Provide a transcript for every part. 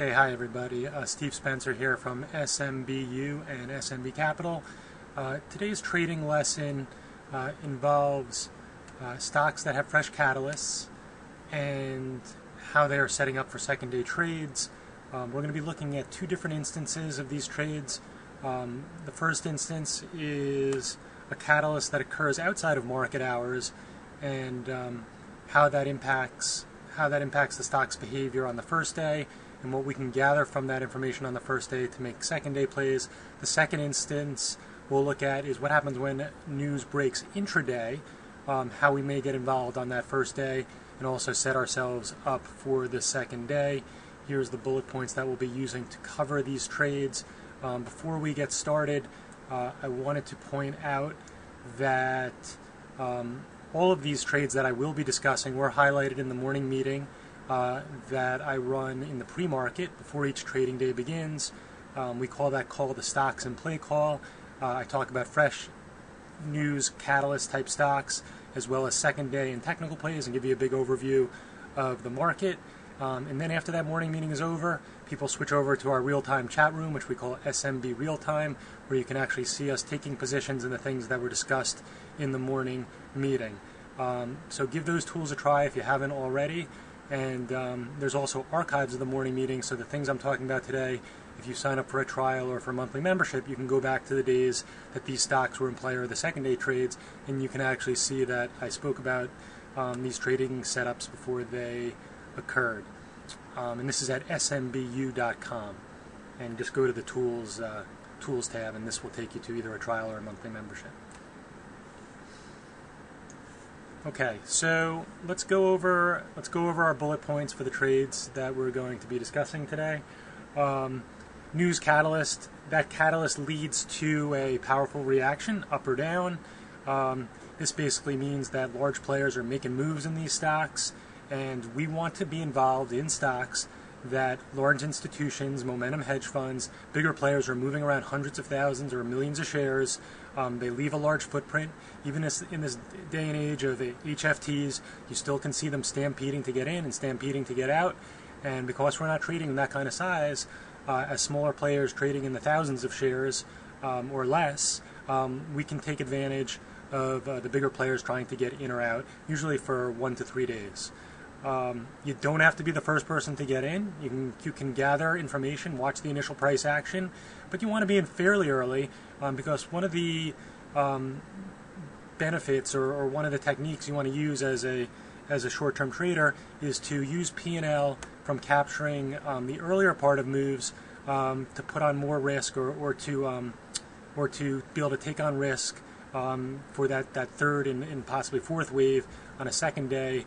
Okay, hi everybody. Steve Spencer here from SMBU and SMB Capital. Today's trading lesson involves stocks that have fresh catalysts and how they are setting up for second day trades. We're going to be looking at two different instances of these trades. The first instance is a catalyst that occurs outside of market hours and how that impacts the stock's behavior on the first day, and what we can gather from that information on the first day to make second day plays. The second instance we'll look at is what happens when news breaks intraday, how we may get involved on that first day and also set ourselves up for the second day. Here's the bullet points that we'll be using to cover these trades. Before we get started, I wanted to point out that all of these trades that I will be discussing were highlighted in the morning meeting that I run in the pre-market before each trading day begins. We call that call the Stocks in Play call. I talk about fresh news, catalyst type stocks, as well as second day and technical plays, and give you a big overview of the market. And then after that morning meeting is over, people switch over to our real-time chat room, which we call SMB Real Time, where you can actually see us taking positions in the things that were discussed in the morning meeting. So give those tools a try if you haven't already. And there's also archives of the morning meeting, so the things I'm talking about today, if you sign up for a trial or for a monthly membership, you can go back to the days that these stocks were in play or the second day trades, and you can actually see that I spoke about these trading setups before they occurred. And this is at smbu.com, and just go to the tools tab, and this will take you to either a trial or a monthly membership. Okay, so let's go over our bullet points for the trades that we're going to be discussing today. News catalyst. That catalyst leads to a powerful reaction, up or down. This basically means that large players are making moves in these stocks, and we want to be involved in stocks that large institutions, momentum hedge funds, bigger players are moving around hundreds of thousands or millions of shares. They leave a large footprint. Even in this day and age of HFTs, you still can see them stampeding to get in and stampeding to get out. And because we're not trading in that kind of size, as smaller players trading in the thousands of shares or less, we can take advantage of the bigger players trying to get in or out, usually for 1 to 3 days. You don't have to be the first person to get in. You can gather information, watch the initial price action, but you want to be in fairly early because one of the benefits or one of the techniques you want to use as a short-term trader is to use P&L from capturing the earlier part of moves to put on more risk or to be able to take on risk for that third and possibly fourth wave on a second day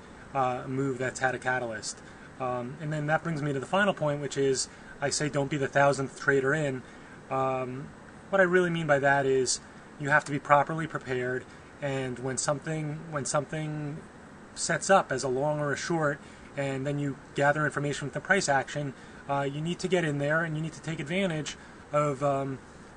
move that's had a catalyst. And then that brings me to the final point, which is I say don't be the 1,000th trader in. What I really mean by that is you have to be properly prepared, and when something sets up as a long or a short, and then you gather information with the price action, you need to get in there and you need to take advantage of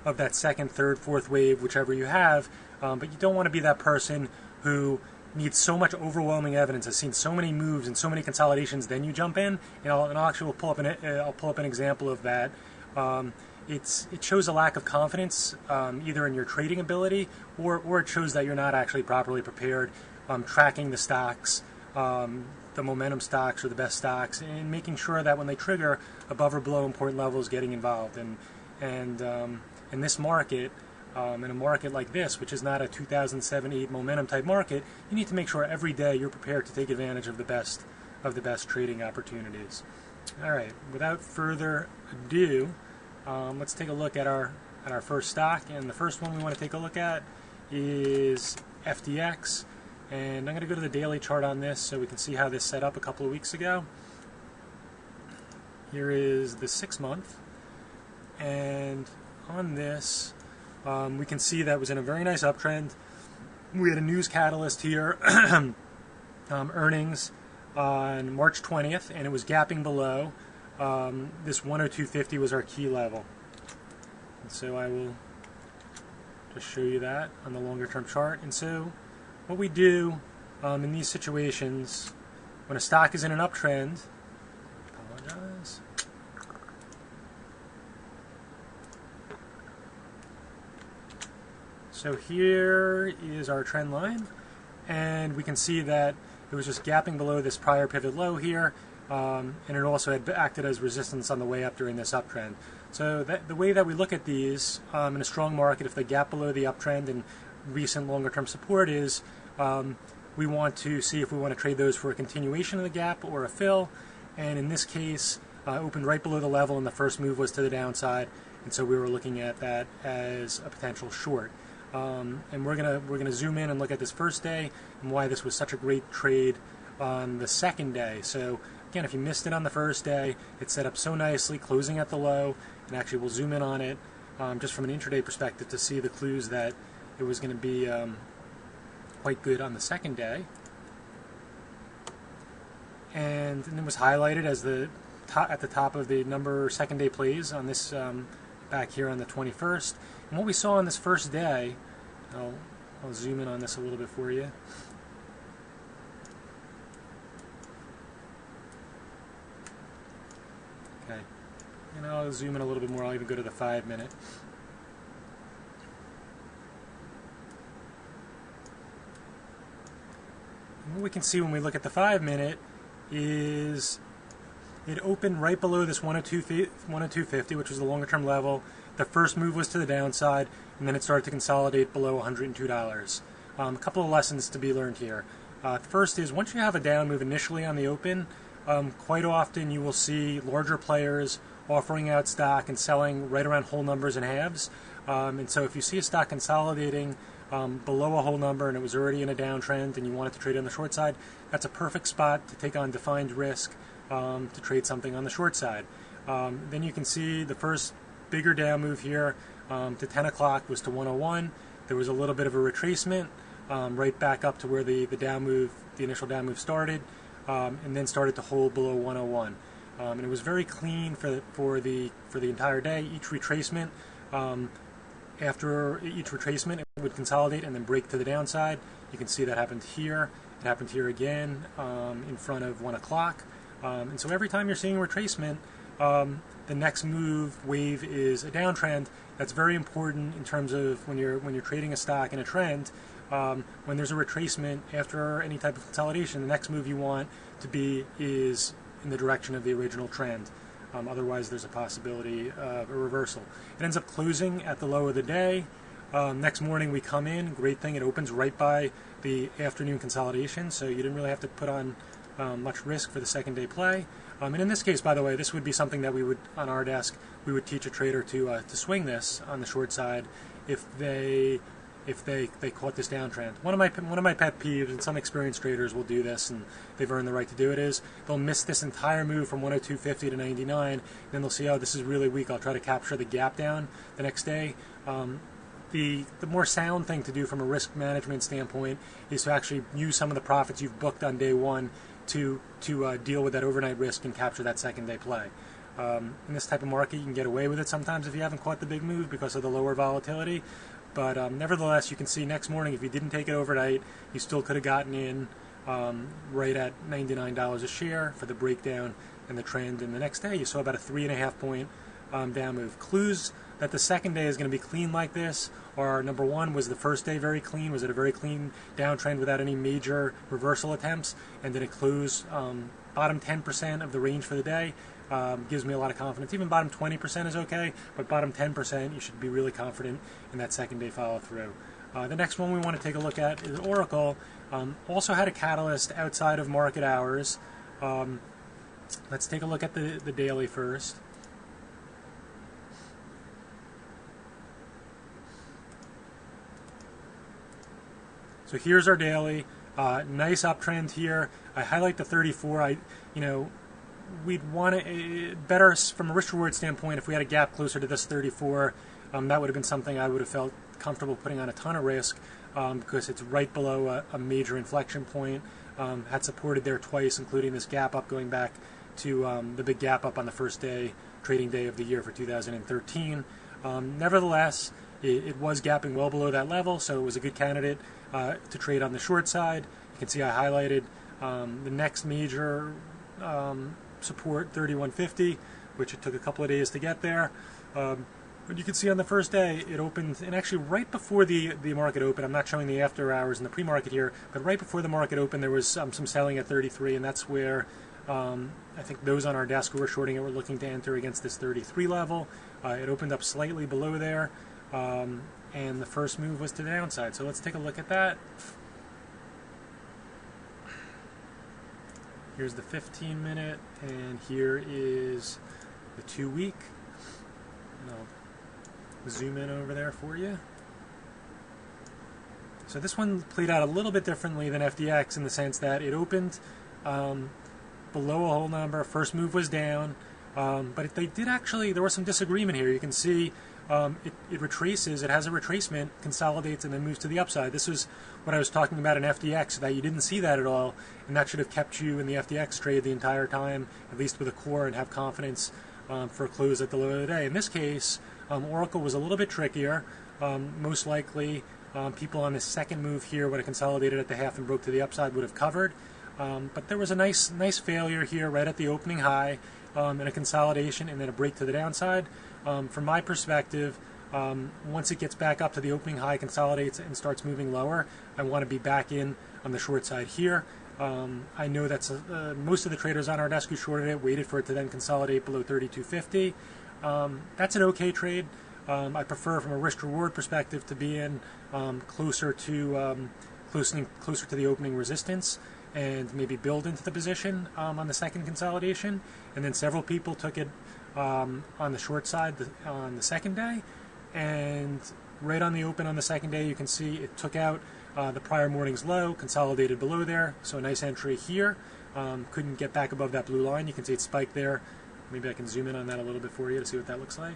that second, third, fourth wave, whichever you have. But you don't want to be that person who needs so much overwhelming evidence, has seen so many moves and so many consolidations, then you jump in. And I'll actually pull up an example of that. It shows a lack of confidence either in your trading ability or it shows that you're not actually properly prepared, tracking the stocks, the momentum stocks or the best stocks, and making sure that when they trigger above or below important levels, getting involved. And in this market, in a market like this, which is not a 2007-8 momentum type market, you need to make sure every day you're prepared to take advantage of the best trading opportunities. All right, without further ado, let's take a look at our first stock, and the first one we want to take a look at is FDX. And I'm going to go to the daily chart on this so we can see how this set up a couple of weeks ago. Here is the 6-month, and on this we can see that was in a very nice uptrend. We had a news catalyst here, earnings on March 20th, and it was gapping below. This 102.50 was our key level. And so I will just show you that on the longer term chart. And so what we do in these situations, when a stock is in an uptrend, apologize, So here is our trend line, and we can see that it was just gapping below this prior pivot low here, and it also had acted as resistance on the way up during this uptrend. So the way that we look at these in a strong market, if they gap below the uptrend and recent longer term support is, we want to see if we want to trade those for a continuation of the gap or a fill, and in this case opened right below the level and the first move was to the downside, and so we were looking at that as a potential short. And we're gonna zoom in and look at this first day and why this was such a great trade on the second day. So again, if you missed it on the first day, it set up so nicely, closing at the low, and actually we'll zoom in on it just from an intraday perspective to see the clues that it was going to be quite good on the second day. And it was highlighted as at the top of the number second day plays on this back here on the 21st. And what we saw on this first day, I'll zoom in on this a little bit for you. Okay, and I'll zoom in a little bit more. I'll even go to the 5-minute. And what we can see when we look at the 5-minute is it opened right below this 102.50, which was the longer term level. The first move was to the downside, and then it started to consolidate below $102. A couple of lessons to be learned here. The first is once you have a down move initially on the open, quite often you will see larger players offering out stock and selling right around whole numbers and halves. And so if you see a stock consolidating below a whole number and it was already in a downtrend and you wanted to trade on the short side, that's a perfect spot to take on defined risk to trade something on the short side. Then you can see the first bigger down move here to 10 o'clock was to 101. There was a little bit of a retracement right back up to where the initial down move started, and then started to hold below 101. And it was very clean for the entire day. Each retracement, after each retracement, it would consolidate and then break to the downside. You can see that happened here. It happened here again in front of 1 o'clock. And so every time you're seeing a retracement, the next wave is a downtrend. That's very important in terms of when you're trading a stock in a trend. When there's a retracement after any type of consolidation, the next move you want to be is in the direction of the original trend. Otherwise, there's a possibility of a reversal. It ends up closing at the low of the day. Next morning we come in. Great thing, it opens right by the afternoon consolidation, so you didn't really have to put on much risk for the second day play. And in this case, by the way, this would be something that we would, on our desk, we would teach a trader to swing this on the short side if they caught this downtrend. One of my pet peeves, and some experienced traders will do this, and they've earned the right to do it, is they'll miss this entire move from 102.50 to 99, then they'll see, oh, this is really weak, I'll try to capture the gap down the next day. The more sound thing to do from a risk management standpoint is to actually use some of the profits you've booked on day one to deal with that overnight risk and capture that second day play. In this type of market, you can get away with it sometimes if you haven't caught the big move because of the lower volatility. But nevertheless, you can see next morning, if you didn't take it overnight, you still could have gotten in right at $99 a share for the breakdown and the trend. And the next day, you saw about a 3.5 point down move. Clues that the second day is going to be clean like this are, number one, was the first day very clean? Was it a very clean downtrend without any major reversal attempts? And did it close bottom 10% of the range for the day? Gives me a lot of confidence. Even bottom 20% is okay, but bottom 10% you should be really confident in that second day follow through. The next one we want to take a look at is Oracle. Also had a catalyst outside of market hours. Let's take a look at the daily first. So here's our daily. Nice uptrend here. I highlight the 34. We'd want it better from a risk-reward standpoint if we had a gap closer to this 34. That would have been something I would have felt comfortable putting on a ton of risk because it's right below a major inflection point. Had supported there twice, including this gap up going back to the big gap up on the first day, trading day of the year for 2013. Nevertheless, it was gapping well below that level, so it was a good candidate to trade on the short side. You can see I highlighted the next major support, 31.50, which it took a couple of days to get there. But you can see on the first day it opened, and actually right before the market opened, I'm not showing the after hours and the pre-market here, but right before the market opened there was some selling at 33, and that's where I think those on our desk who were shorting it were looking to enter against this 33 level. It opened up slightly below there, and the first move was to the downside. So let's take a look at that. Here's the 15-minute, and here is the 2-week. I'll zoom in over there for you. So this one played out a little bit differently than FDX in the sense that it opened below a whole number. First move was down, but they did actually, there was some disagreement here. You can see it retraces, it has a retracement, consolidates, and then moves to the upside. This was what I was talking about in FDX, that you didn't see that at all, and that should have kept you in the FDX trade the entire time, at least with a core, and have confidence for a close at the low of the day. In this case, Oracle was a little bit trickier. Most likely, people on this second move here, when it consolidated at the half and broke to the upside, would have covered. But there was a nice failure here right at the opening high, and a consolidation, and then a break to the downside. From my perspective, once it gets back up to the opening high, consolidates, and starts moving lower, I want to be back in on the short side here. I know that's most of the traders on our desk who shorted it waited for it to then consolidate below 32.50. That's an okay trade. I prefer, from a risk-reward perspective, to be in closer to the opening resistance and maybe build into the position on the second consolidation. And then several people took it on the short side on the second day, and right on the open on the second day you can see it took out the prior morning's low, consolidated below there, so a nice entry here. Couldn't get back above that blue line. You can see it spiked there. Maybe I can zoom in on that a little bit for you to see what that looks like.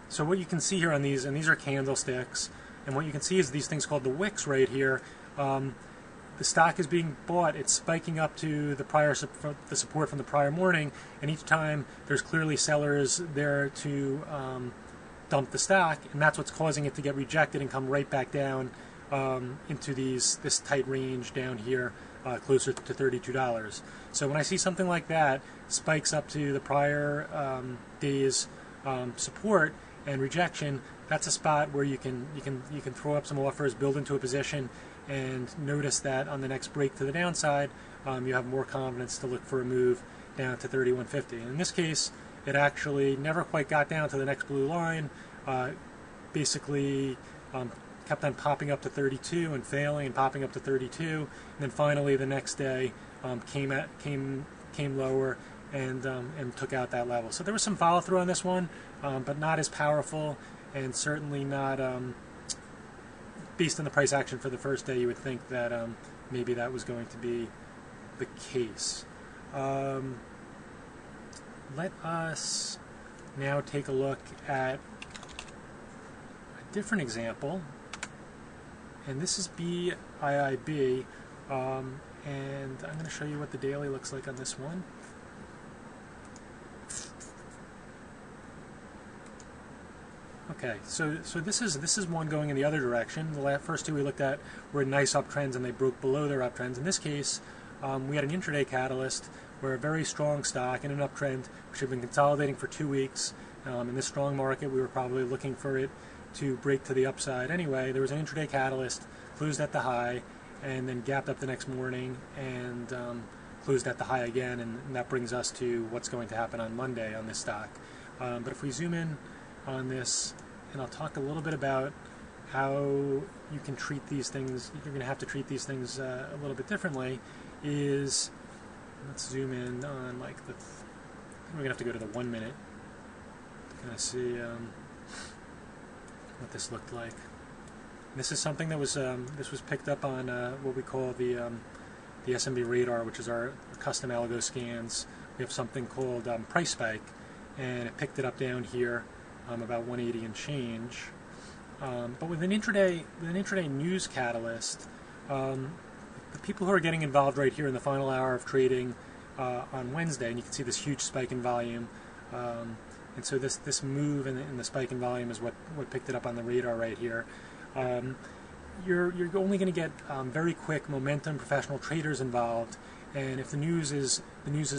So what you can see here on these, and these are candlesticks, and what you can see is these things called the wicks right here. The stock is being bought, it's spiking up to the support from the prior morning, and each time there's clearly sellers there to dump the stock, and that's what's causing it to get rejected and come right back down into this tight range down here, closer to $32. So when I see something like that spikes up to the prior day's support and rejection, that's a spot where you can throw up some offers, build into a position, and notice that on the next break to the downside, you have more confidence to look for a move down to 31.50. In this case, it actually never quite got down to the next blue line. Basically, kept on popping up to 32 and failing, and popping up to 32, and then finally the next day came lower and took out that level. So there was some follow through on this one, but not as powerful, and certainly not based on the price action for the first day. You would think that maybe that was going to be the case. Let us now take a look at a different example, and this is BIIB, and I'm going to show you what the daily looks like on this one. Okay, so this is one going in the other direction. The first two we looked at were nice uptrends, and they broke below their uptrends. In this case, we had an intraday catalyst where a very strong stock in an uptrend, which had been consolidating for 2 weeks. In this strong market, we were probably looking for it to break to the upside anyway. There was an intraday catalyst, closed at the high, and then gapped up the next morning and closed at the high again, and that brings us to what's going to happen on Monday on this stock. But if we zoom in on this, and I'll talk a little bit about how you can treat these things, you're going to have to treat these things a little bit differently, is, let's zoom in on like we're going to have to go to the 1 minute to kind of see what this looked like. This is something that was this was picked up on what we call the SMB Radar, which is our custom algo scans. We have something called Price Spike, and it picked it up down here about 180 and change. But with an intraday news catalyst, the people who are getting involved right here in the final hour of trading on Wednesday, and you can see this huge spike in volume, and so this move in the spike in volume is what picked it up on the radar right here. You're only going to get very quick momentum professional traders involved, and if the news is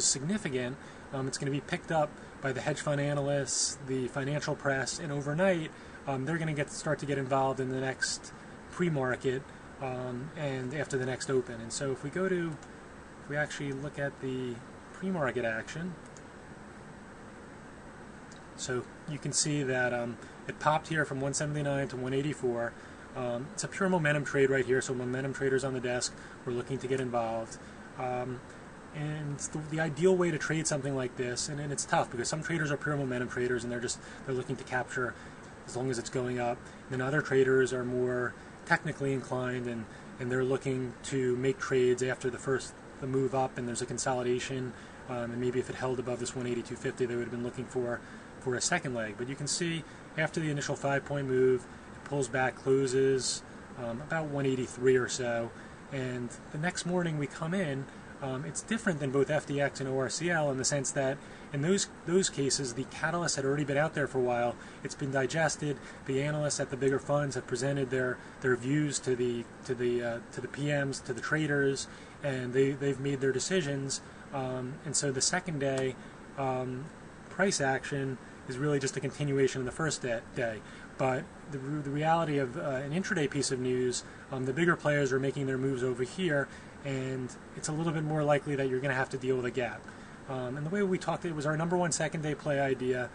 significant, it's going to be picked up by the hedge fund analysts, the financial press, and overnight they're going to start to get involved in the next pre-market and after the next open. And so if we actually look at the pre-market action, so you can see that it popped here from 179 to 184. It's a pure momentum trade right here, so momentum traders on the desk were looking to get involved. And the ideal way to trade something like this, and it's tough because some traders are pure momentum traders and they're looking to capture as long as it's going up. And then other traders are more technically inclined and they're looking to make trades after the move up and there's a consolidation. And maybe if it held above this 182.50, they would have been looking for a second leg. But you can see after the initial 5-point move, it pulls back, closes about 183 or so. And the next morning we come in, it's different than both FDX and ORCL in the sense that in those cases the catalyst had already been out there for a while. It's been digested. The analysts at the bigger funds have presented their views to the PMs, to the traders, and they've made their decisions. And so the second day price action is really just a continuation of the first day. But the reality of an intraday piece of news, the bigger players are making their moves over here, and it's a little bit more likely that you're going to have to deal with a gap. And the way we talked, it was our number one second day play idea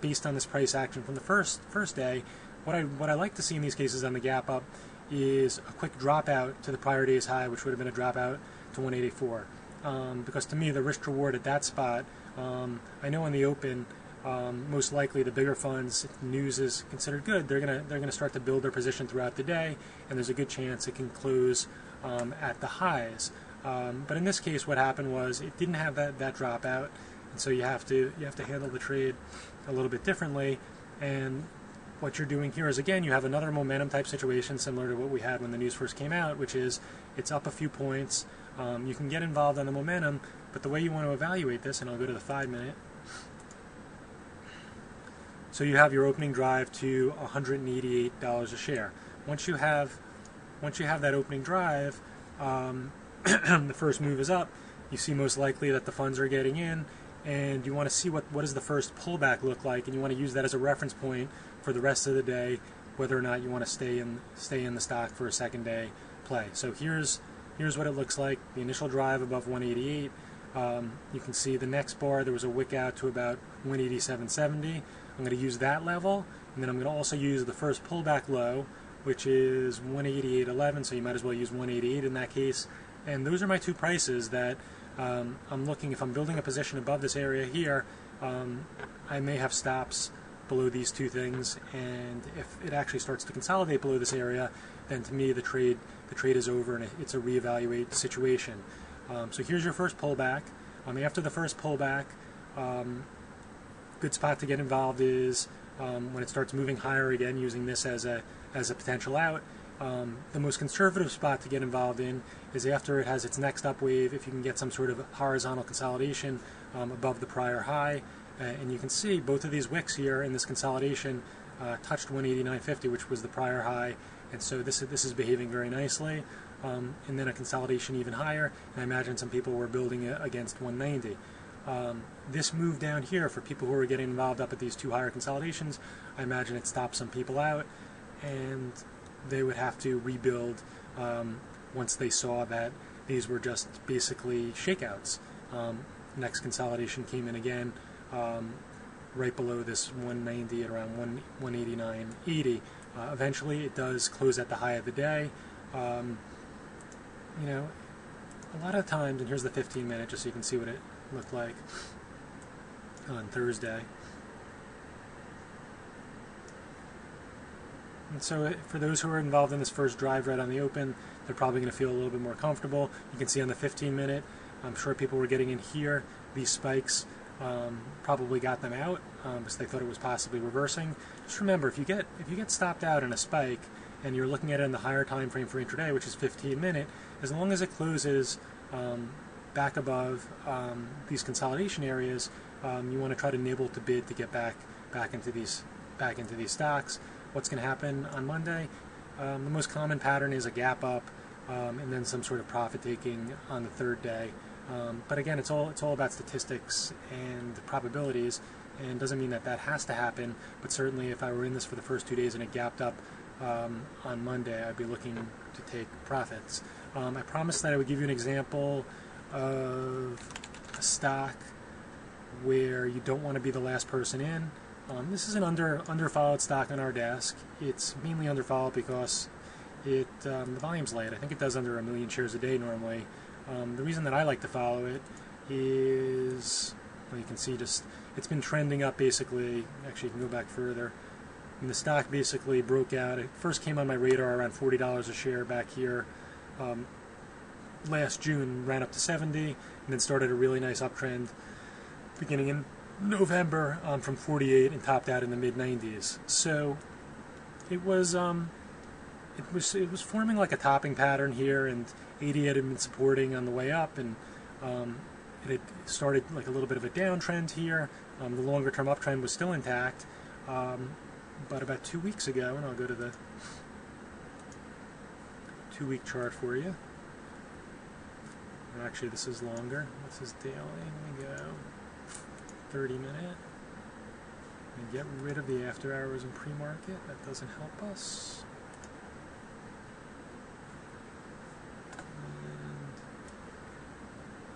based on this price action from the first day. What I like to see in these cases on the gap up is a quick dropout to the prior day's high, which would have been a dropout to 184. Because to me, the risk reward at that spot, I know in the open, most likely the bigger funds, if news is considered good, they're gonna start to build their position throughout the day, and there's a good chance it can close at the highs. But in this case, what happened was it didn't have that dropout, and so you have to handle the trade a little bit differently. And what you're doing here is, again, you have another momentum type situation similar to what we had when the news first came out, which is it's up a few points. You can get involved on the momentum, but the way you want to evaluate this, and I'll go to the 5-minute. So you have your opening drive to $188 a share. Once you have that opening drive, the first move is up. You see most likely that the funds are getting in, and you want to see what does the first pullback look like, and you want to use that as a reference point for the rest of the day, whether or not you want to stay in the stock for a second day play. So here's what it looks like. The initial drive above 188. You can see the next bar, there was a wick out to about 187.70. I'm going to use that level, and then I'm going to also use the first pullback low, which is 188.11, so you might as well use 188 in that case. And those are my two prices that I'm looking, if I'm building a position above this area here, I may have stops below these two things, and if it actually starts to consolidate below this area, then to me the trade is over and it's a reevaluate situation. So here's your first pullback. After the first pullback, good spot to get involved is when it starts moving higher again, using this as a potential out. The most conservative spot to get involved in is after it has its next up wave, if you can get some sort of horizontal consolidation above the prior high. And you can see both of these wicks here in this consolidation touched 189.50, which was the prior high, and so this is behaving very nicely. And then a consolidation even higher, and I imagine some people were building it against 190. This move down here, for people who are getting involved up at these two higher consolidations, I imagine it stopped some people out, and they would have to rebuild once they saw that these were just basically shakeouts. Next consolidation came in again right below this 190 at around 189.80. Eventually it does close at the high of the day. You know, a lot of times, and here's the 15-minute just so you can see what it looked like on Thursday. And so for those who are involved in this first drive right on the open, they're probably going to feel a little bit more comfortable. You can see on the 15-minute, I'm sure people were getting in here. These spikes probably got them out because they thought it was possibly reversing. Just remember, if you get stopped out in a spike and you're looking at it in the higher time frame for intraday, which is 15-minute, as long as it closes back above these consolidation areas, you want to try to nibble to bid to get back into these stocks. What's going to happen on Monday? The most common pattern is a gap up and then some sort of profit taking on the third day. But again, it's all about statistics and probabilities, and doesn't mean that that has to happen. But certainly, if I were in this for the first 2 days and it gapped up on Monday, I'd be looking to take profits. I promised that I would give you an example of a stock where you don't want to be the last person in. This is an underfollowed stock on our desk. It's mainly underfollowed because the volume's light. I think it does under 1 million shares a day normally. The reason that I like to follow it is, well, you can see just it's been trending up basically. Actually, you can go back further. And the stock basically broke out. It first came on my radar around $40 a share back here last June, ran up to 70, and then started a really nice uptrend beginning in November from 48 and topped out in the mid-90s. So it was forming like a topping pattern here, and 80 had been supporting on the way up, and it had started like a little bit of a downtrend here. The longer-term uptrend was still intact, but about 2 weeks ago, and I'll go to the 2-week chart for you. Actually, this is longer. This is daily. Let me go 30-minute. And get rid of the after hours and pre-market. That doesn't help us.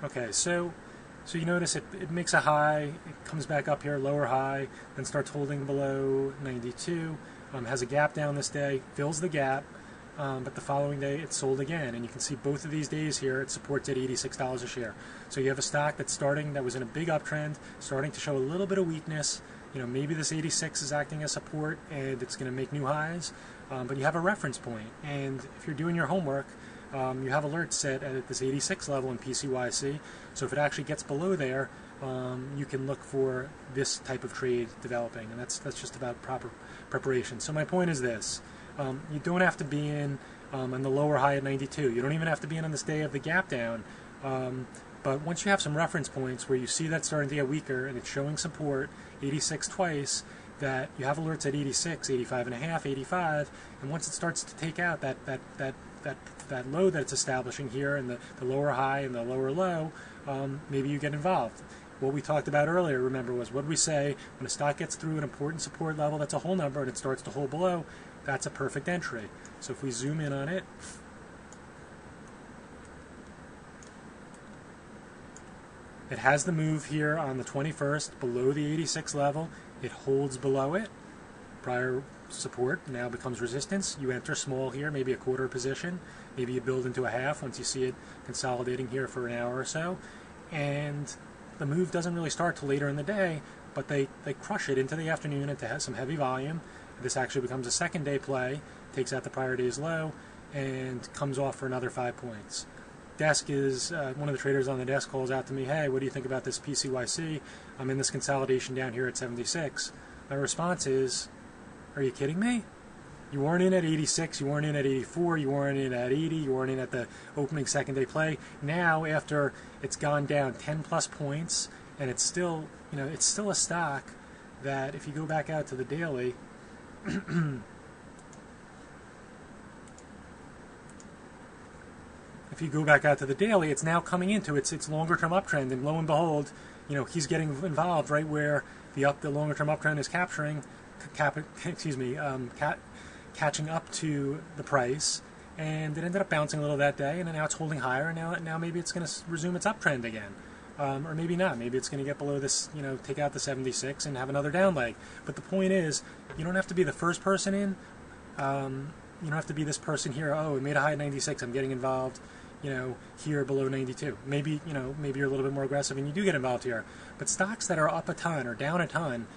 Okay, so you notice it makes a high, it comes back up here, lower high, then starts holding below 92, has a gap down this day, fills the gap, but the following day it sold again, and you can see both of these days here it supports at $86 a share. So you have a stock that was in a big uptrend, starting to show a little bit of weakness. You know, maybe this 86 is acting as support and it's going to make new highs, but you have a reference point, and if you're doing your homework, you have alerts set at this 86 level in PCYC, so if it actually gets below there, you can look for this type of trade developing, and that's just about proper preparation. So my point is this. You don't have to be in on the lower high at 92. You don't even have to be in on this day of the gap down. But once you have some reference points where you see that starting to get weaker and it's showing support, 86 twice, that you have alerts at 86, 85 and a half, 85, and once it starts to take out that low that it's establishing here, and the lower high and the lower low, maybe you get involved. What we talked about earlier, remember, was what we say when a stock gets through an important support level that's a whole number and it starts to hold below, that's a perfect entry. So if we zoom in on it, it has the move here on the 21st below the 86 level. It holds below it. Prior support now becomes resistance. You enter small here, maybe a quarter position. Maybe you build into a half once you see it consolidating here for an hour or so. And the move doesn't really start till later in the day, but they crush it into the afternoon into some heavy volume. This actually becomes a second day play, takes out the prior day's low, and comes off for another 5 points. Desk is, one of the traders on the desk calls out to me, hey, what do you think about this PCYC? I'm in this consolidation down here at 76. My response is, are you kidding me? You weren't in at 86, you weren't in at 84, you weren't in at 80, you weren't in at the opening second day play. Now, after it's gone down 10 plus points, and it's still, it's still a stock that if you go back out to the daily, if you go back out to the daily, it's now coming into its longer term uptrend, and lo and behold, he's getting involved right where the longer term uptrend is catching up to the price, and it ended up bouncing a little that day, and now it's holding higher, and now maybe it's going to resume its uptrend again. Or maybe not. Maybe it's going to get below this, take out the 76 and have another down leg. But the point is, you don't have to be the first person in. You don't have to be this person here. Oh, it made a high at 96. I'm getting involved, here below 92. Maybe, maybe you're a little bit more aggressive and you do get involved here. But stocks that are up a ton or down a ton,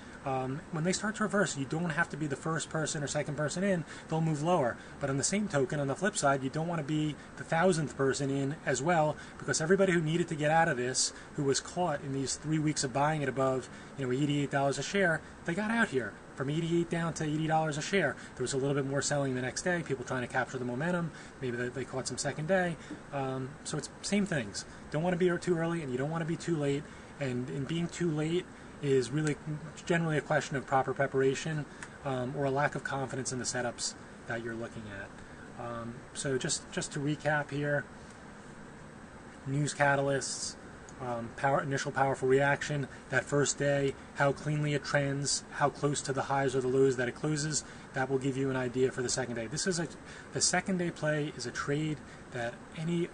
when they start to reverse, you don't have to be the first person or second person in. They'll move lower. But on the same token, on the flip side, you don't want to be the 1,000th person in as well, because everybody who needed to get out of this, who was caught in these 3 weeks of buying it above, $88 a share, they got out here. From 88 down to $80 a share. There was a little bit more selling the next day, people trying to capture the momentum. Maybe they caught some second day. So it's same things. Don't want to be too early, and you don't want to be too late. And in being too late is really generally a question of proper preparation or a lack of confidence in the setups that you're looking at. So just to recap here, news catalysts. initial powerful reaction, that first day, how cleanly it trends, how close to the highs or the lows that it closes. That will give you an idea for the second day. The second day play is a trade that any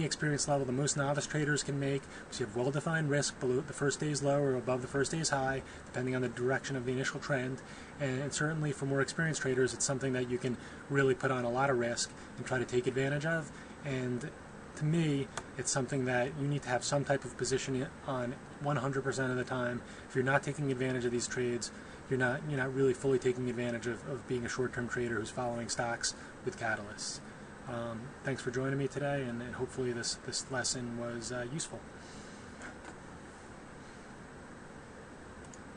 experience level, the most novice traders can make. So you have well-defined risk below the first day's low or above the first day's high, depending on the direction of the initial trend. And certainly for more experienced traders, it's something that you can really put on a lot of risk and try to take advantage of. And to me, it's something that you need to have some type of position on 100% of the time. If you're not taking advantage of these trades, you're not really fully taking advantage of being a short-term trader who's following stocks with catalysts. Thanks for joining me today, and hopefully this lesson was useful.